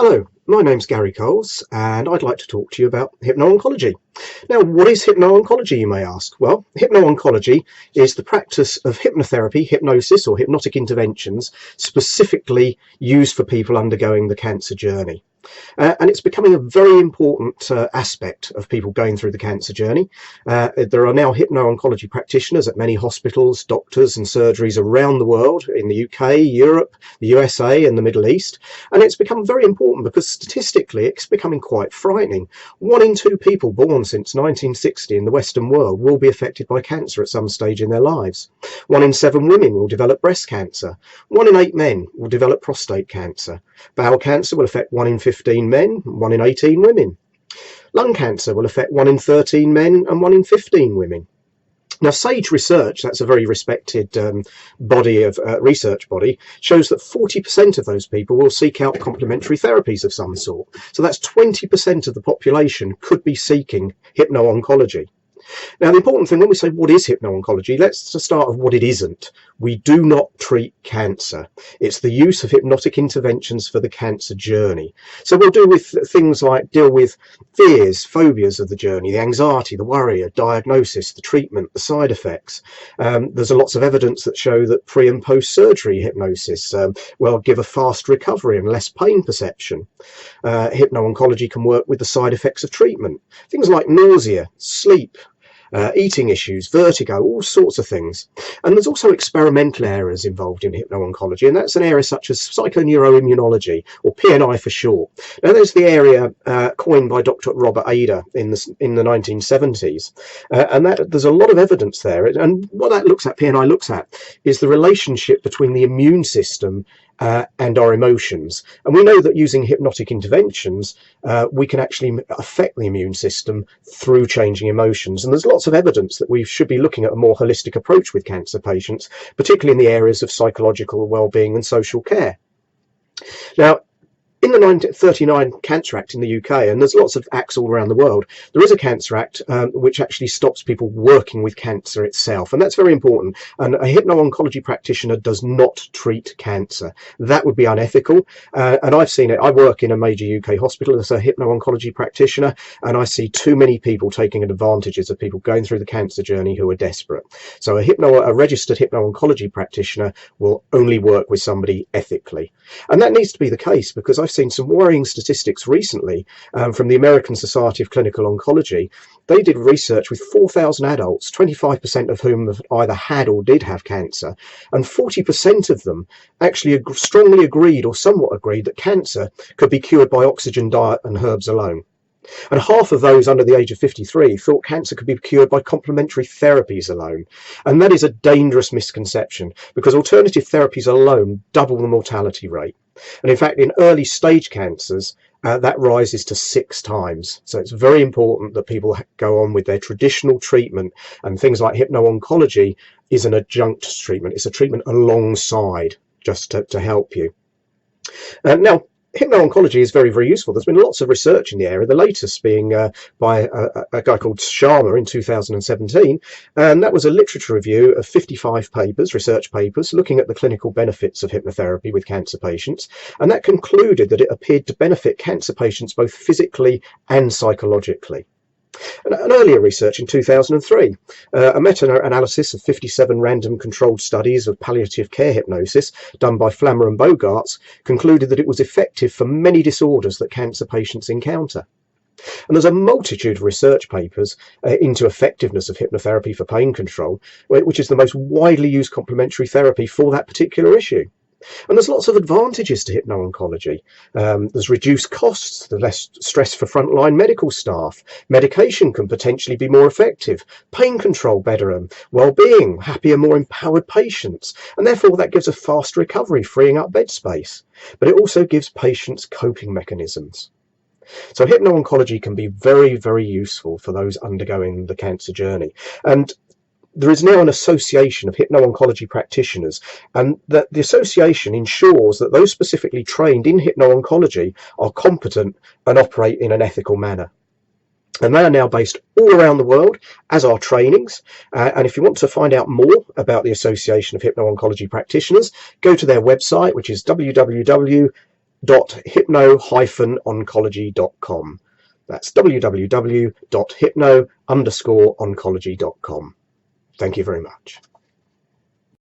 Hello, my name's Gary Coles and I'd like to talk to you about Hypno Oncology. Now, what is Hypno Oncology, you may ask? Well, Hypno Oncology is the practice of hypnotherapy, hypnosis or hypnotic interventions specifically used for people undergoing the cancer journey. And it's becoming a very important aspect of people going through the cancer journey. There are now hypno-oncology practitioners at many hospitals, doctors and surgeries around the world, in the UK, Europe, the USA and the Middle East. And it's become very important because statistically it's becoming quite frightening. 1 in 2 people born since 1960 in the Western world will be affected by cancer at some stage in their lives. 1 in 7 women will develop breast cancer. 1 in 8 men will develop prostate cancer. Bowel cancer will affect 1 in 15 men, 1 in 18 women. Lung cancer will affect 1 in 13 men and 1 in 15 women. Now, Sage Research, that's a very respected research body, shows that 40% of those people will seek out complementary therapies of some sort. So that's 20% of the population could be seeking hypno-oncology. Now, the important thing when we say what is hypno-oncology, let's just start with what it isn't. We do not treat cancer. It's the use of hypnotic interventions for the cancer journey. So we'll deal with things like fears, phobias of the journey, the anxiety, the worry, a diagnosis, the treatment, the side effects. There's lots of evidence that show that pre and post surgery hypnosis will give a fast recovery and less pain perception. Hypno-oncology can work with the side effects of treatment. Things like nausea, sleep, eating issues, vertigo, all sorts of things. And there's also experimental areas involved in hypno-oncology, and that's an area such as psychoneuroimmunology, or PNI for short. Now, there's the area coined by Dr. Robert Ada in the 1970s, and there's a lot of evidence there. And what that PNI looks at, is the relationship between the immune system and our emotions. And we know that using hypnotic interventions, we can actually affect the immune system through changing emotions. And there's lots of evidence that we should be looking at a more holistic approach with cancer patients, particularly in the areas of psychological well-being and social care. Now, in the 1939 Cancer Act in the UK, and there's lots of acts all around the world, there is a Cancer Act which actually stops people working with cancer itself, and that's very important. And a hypno-oncology practitioner does not treat cancer. That would be unethical, and I've seen it. I work in a major UK hospital as a hypno-oncology practitioner, and I see too many people taking advantages of people going through the cancer journey who are desperate. So a registered hypno-oncology practitioner will only work with somebody ethically, and that needs to be the case, because I've seen some worrying statistics recently from the American Society of Clinical Oncology. They did research with 4,000 adults, 25% of whom have either had or did have cancer, and 40% of them actually strongly agreed or somewhat agreed that cancer could be cured by oxygen, diet and herbs alone. And half of those under the age of 53 thought cancer could be cured by complementary therapies alone. And that is a dangerous misconception, because alternative therapies alone double the mortality rate. And in fact, in early stage cancers, that rises to 6 times. So it's very important that people go on with their traditional treatment, and things like hypno-oncology is an adjunct treatment. It's a treatment alongside, just to help you. Now, hypno-oncology is very, very useful. There's been lots of research in the area, the latest being by a guy called Sharma in 2017, and that was a literature review of 55 papers, research papers, looking at the clinical benefits of hypnotherapy with cancer patients, and that concluded that it appeared to benefit cancer patients both physically and psychologically. An earlier research in 2003, a meta-analysis of 57 random controlled studies of palliative care hypnosis done by Flammer and Bogarts concluded that it was effective for many disorders that cancer patients encounter. And there's a multitude of research papers into effectiveness of hypnotherapy for pain control, which is the most widely used complementary therapy for that particular issue. And there's lots of advantages to hypno-oncology. There's reduced costs, there's less stress for frontline medical staff. Medication can potentially be more effective. Pain control better, and well-being, happier, more empowered patients. And therefore that gives a fast recovery, freeing up bed space. But it also gives patients coping mechanisms. So hypno-oncology can be very, very useful for those undergoing the cancer journey. And there is now an association of hypno-oncology practitioners, and that the association ensures that those specifically trained in hypno-oncology are competent and operate in an ethical manner. And they are now based all around the world, as are trainings. And if you want to find out more about the Association of Hypno-Oncology Practitioners, go to their website, which is www www.hypno-oncology.com. That's www.hypno-oncology.com. Thank you very much.